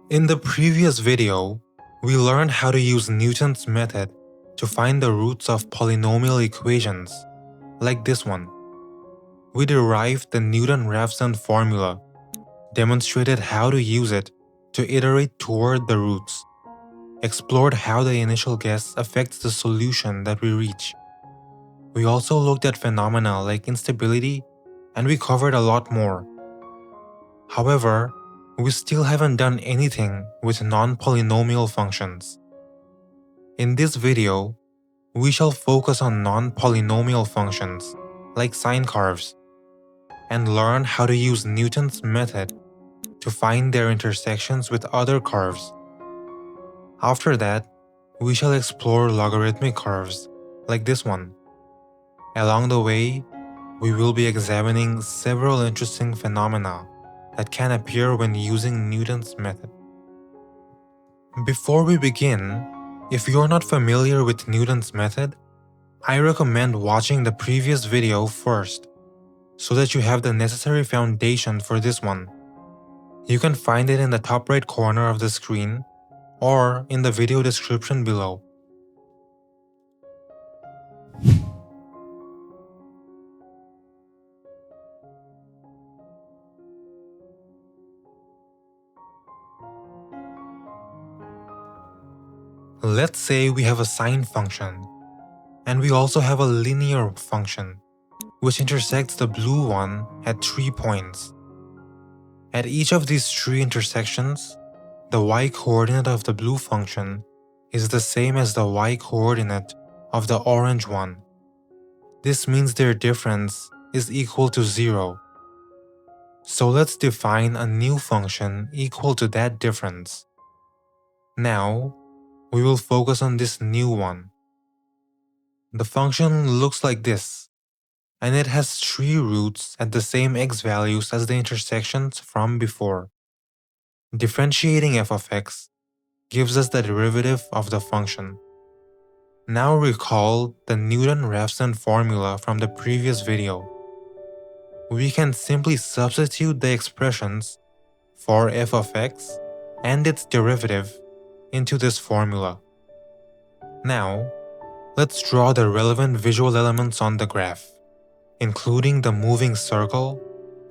In the previous video, we learned how to use Newton's method to find the roots of polynomial equations, like this one. We derived the Newton-Raphson formula, demonstrated how to use it to iterate toward the roots, explored how the initial guess affects the solution that we reach. We also looked at phenomena like instability, and we covered a lot more. However, we still haven't done anything with non-polynomial functions. In this video, we shall focus on non-polynomial functions, like sine curves, and learn how to use Newton's method to find their intersections with other curves. After that, we shall explore logarithmic curves, like this one. Along the way, we will be examining several interesting phenomena that can appear when using Newton's method. Before we begin, if you are not familiar with Newton's method, I recommend watching the previous video first, so that you have the necessary foundation for this one. You can find it in the top right corner of the screen or in the video description below. Let's say we have a sine function, and we also have a linear function, which intersects the blue one at 3 points. At each of these 3 intersections, the y-coordinate of the blue function is the same as the y-coordinate of the orange one. This means their difference is equal to 0. So let's define a new function equal to that difference. Now, we will focus on this new one. The function looks like this, and it has 3 roots at the same x values as the intersections from before. Differentiating f of x gives us the derivative of the function. Now recall the Newton-Raphson formula from the previous video. We can simply substitute the expressions for f of x and its derivative into this formula. Now, let's draw the relevant visual elements on the graph, including the moving circle,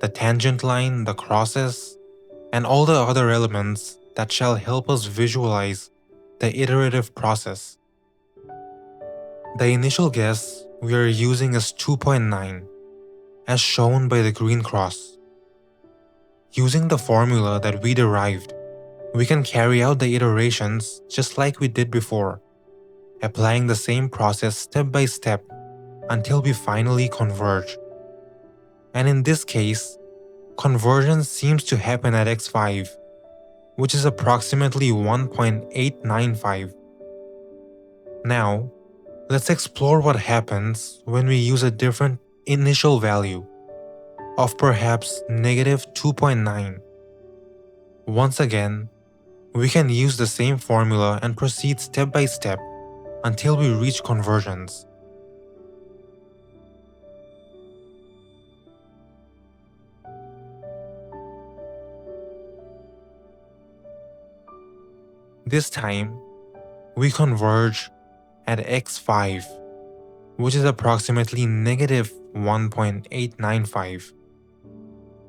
the tangent line, the crosses, and all the other elements that shall help us visualize the iterative process. The initial guess we are using is 2.9, as shown by the green cross. Using the formula that we derived, we can carry out the iterations just like we did before, applying the same process step by step until we finally converge. And in this case, convergence seems to happen at x5, which is approximately 1.895. Now, let's explore what happens when we use a different initial value of perhaps negative 2.9. Once again, we can use the same formula and proceed step by step until we reach convergence. This time, we converge at x5, which is approximately negative 1.895.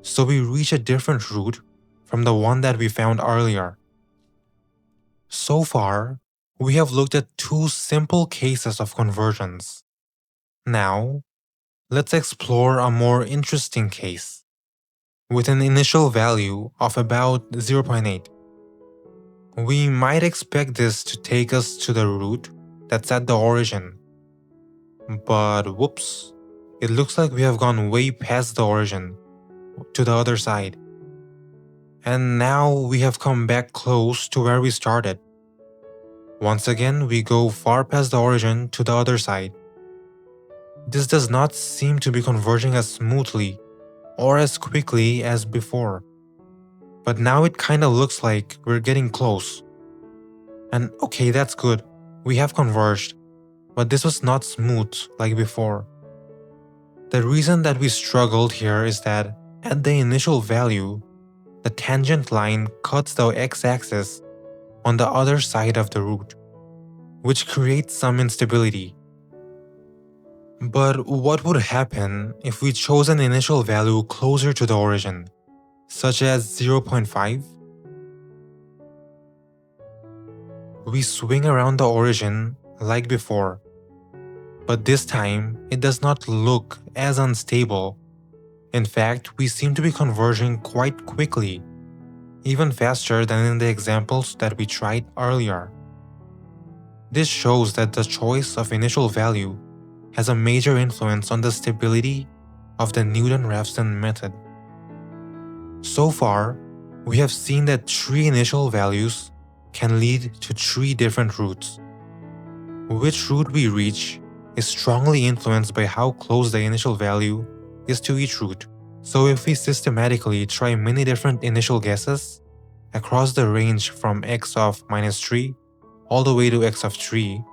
So we reach a different root from the one that we found earlier. So far, we have looked at 2 simple cases of convergence. Now, let's explore a more interesting case, with an initial value of about 0.8. We might expect this to take us to the root that's at the origin. But whoops, it looks like we have gone way past the origin, to the other side. And now we have come back close to where we started. Once again, we go far past the origin to the other side. This does not seem to be converging as smoothly or as quickly as before. But now it kinda looks like we're getting close. And okay, that's good. We have converged, but this was not smooth like before. The reason that we struggled here is that at the initial value, the tangent line cuts the x-axis on the other side of the root, which creates some instability. But what would happen if we chose an initial value closer to the origin, such as 0.5? We swing around the origin like before, but this time it does not look as unstable. In fact, we seem to be converging quite quickly, even faster than in the examples that we tried earlier. This shows that the choice of initial value has a major influence on the stability of the Newton-Raphson method. So far, we have seen that 3 initial values can lead to 3 different roots. Which root we reach is strongly influenced by how close the initial value is to each root. So if we systematically try many different initial guesses across the range from x of -3 all the way to x of 3,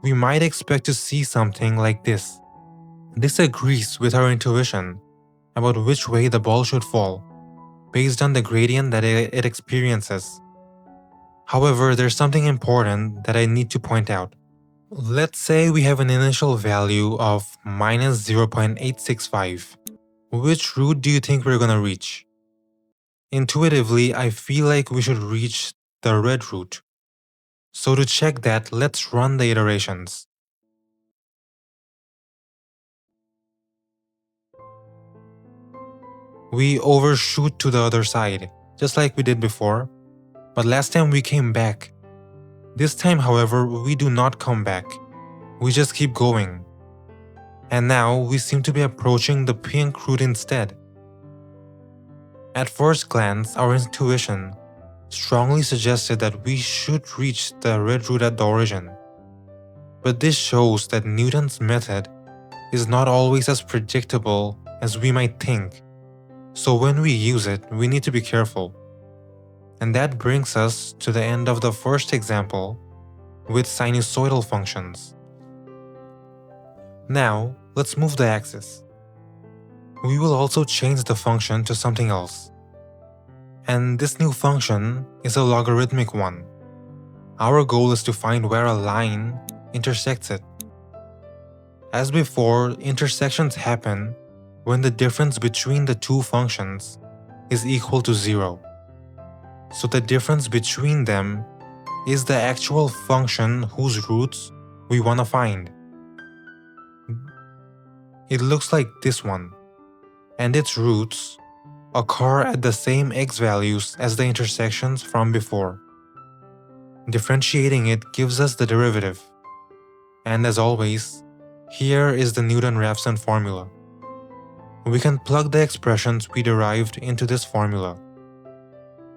we might expect to see something like this. This agrees with our intuition about which way the ball should fall, based on the gradient that it experiences. However, there's something important that I need to point out. Let's say we have an initial value of -0.865. Which root do you think we're gonna reach? Intuitively, I feel like we should reach the red root. So to check that, let's run the iterations. We overshoot to the other side, just like we did before, but last time we came back. This time, however, we do not come back. We just keep going. And now we seem to be approaching the pink root instead. At first glance, our intuition strongly suggested that we should reach the red root at the origin. But this shows that Newton's method is not always as predictable as we might think. So when we use it, we need to be careful. And that brings us to the end of the first example with sinusoidal functions. Now, let's move the axis. We will also change the function to something else. And this new function is a logarithmic one. Our goal is to find where a line intersects it. As before, intersections happen when the difference between the two functions is equal to 0. So the difference between them is the actual function whose roots we want to find. It looks like this one, and its roots occur at the same x values as the intersections from before. Differentiating it gives us the derivative. And as always, here is the Newton-Raphson formula. We can plug the expressions we derived into this formula.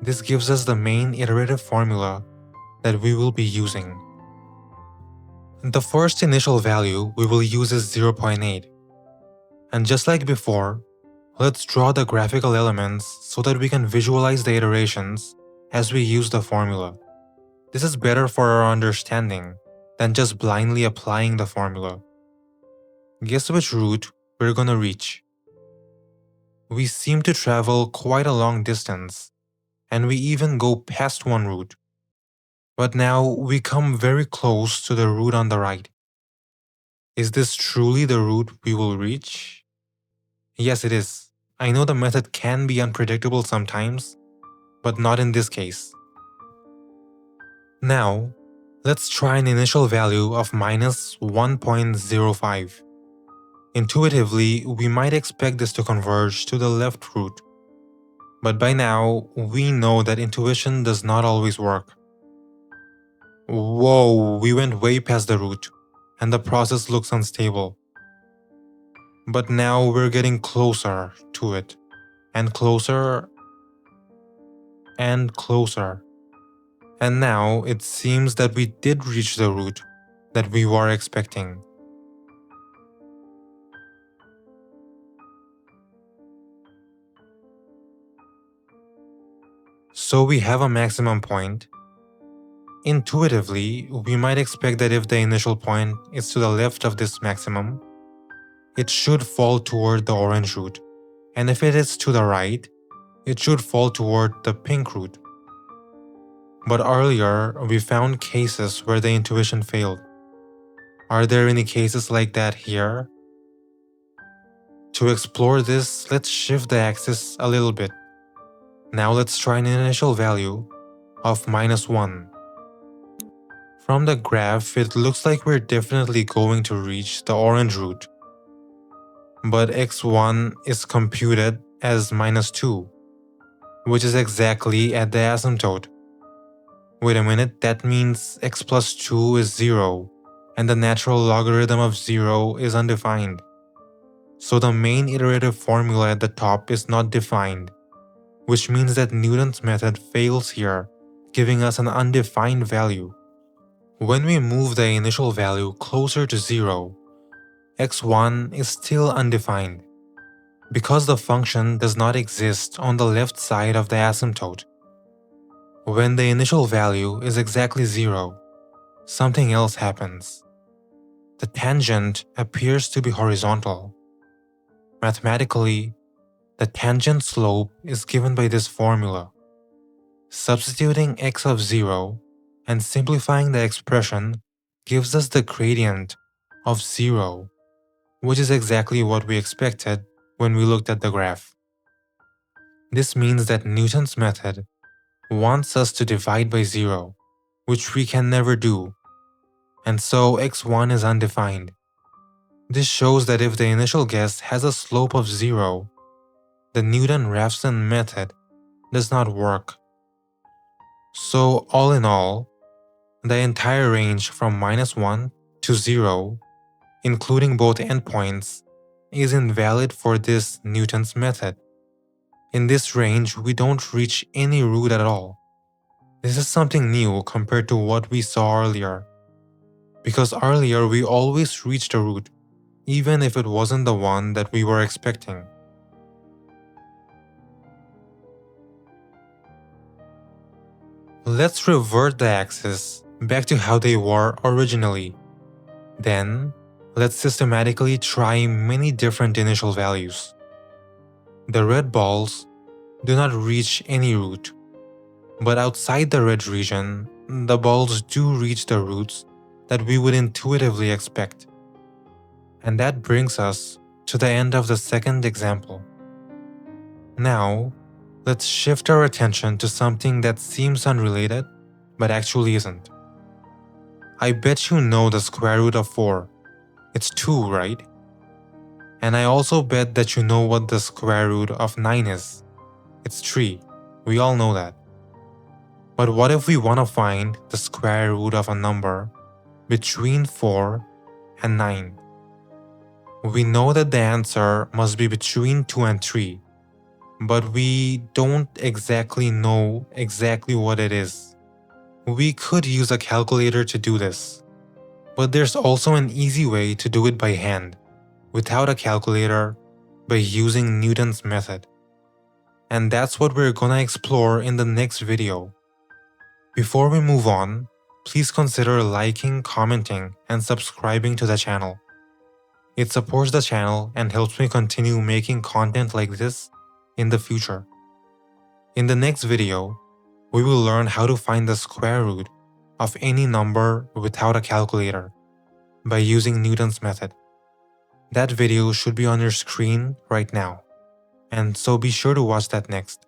This gives us the main iterative formula that we will be using. The first initial value we will use is 0.8. And just like before, let's draw the graphical elements so that we can visualize the iterations as we use the formula. This is better for our understanding than just blindly applying the formula. Guess which root we're gonna reach? We seem to travel quite a long distance, and we even go past one root. But now we come very close to the root on the right. Is this truly the root we will reach? Yes, it is. I know the method can be unpredictable sometimes, but not in this case. Now, let's try an initial value of -1.05. Intuitively, we might expect this to converge to the left root. But by now, we know that intuition does not always work. Whoa, we went way past the root, and the process looks unstable. But now we're getting closer to it, and closer, and closer. And now it seems that we did reach the root that we were expecting. So we have a maximum point. Intuitively, we might expect that if the initial point is to the left of this maximum, it should fall toward the orange root, and if it is to the right, it should fall toward the pink root. But earlier, we found cases where the intuition failed. Are there any cases like that here? To explore this, let's shift the axis a little bit. Now let's try an initial value of -1. From the graph, it looks like we're definitely going to reach the orange root. But x1 is computed as -2, which is exactly at the asymptote. Wait a minute, that means x plus 2 is 0, and the natural logarithm of 0 is undefined. So the main iterative formula at the top is not defined, which means that Newton's method fails here, giving us an undefined value. When we move the initial value closer to 0, x1 is still undefined, because the function does not exist on the left side of the asymptote. When the initial value is exactly 0, something else happens. The tangent appears to be horizontal. Mathematically, the tangent slope is given by this formula. Substituting x of 0 and simplifying the expression gives us the gradient of 0, which is exactly what we expected when we looked at the graph. This means that Newton's method wants us to divide by 0, which we can never do, and so x1 is undefined. This shows that if the initial guess has a slope of 0, the Newton-Raphson method does not work. So all in all, the entire range from -1 to 0, including both endpoints, is invalid for this Newton's method. In this range, we don't reach any root at all. This is something new compared to what we saw earlier. Because earlier we always reached a root, even if it wasn't the one that we were expecting. Let's revert the axes back to how they were originally. Then, let's systematically try many different initial values. The red balls do not reach any root, but outside the red region, the balls do reach the roots that we would intuitively expect. And that brings us to the end of the second example. Now, let's shift our attention to something that seems unrelated, but actually isn't. I bet you know the square root of 4. It's 2, right? And I also bet that you know what the square root of 9 is. It's 3. We all know that. But what if we want to find the square root of a number between 4 and 9? We know that the answer must be between 2 and 3, but we don't exactly know exactly what it is. We could use a calculator to do this, but there's also an easy way to do it by hand, without a calculator, by using Newton's method. And that's what we're gonna explore in the next video. Before we move on, please consider liking, commenting, and subscribing to the channel. It supports the channel and helps me continue making content like this in the future. In the next video, we will learn how to find the square root of any number without a calculator by using Newton's method. That video should be on your screen right now, and so be sure to watch that next.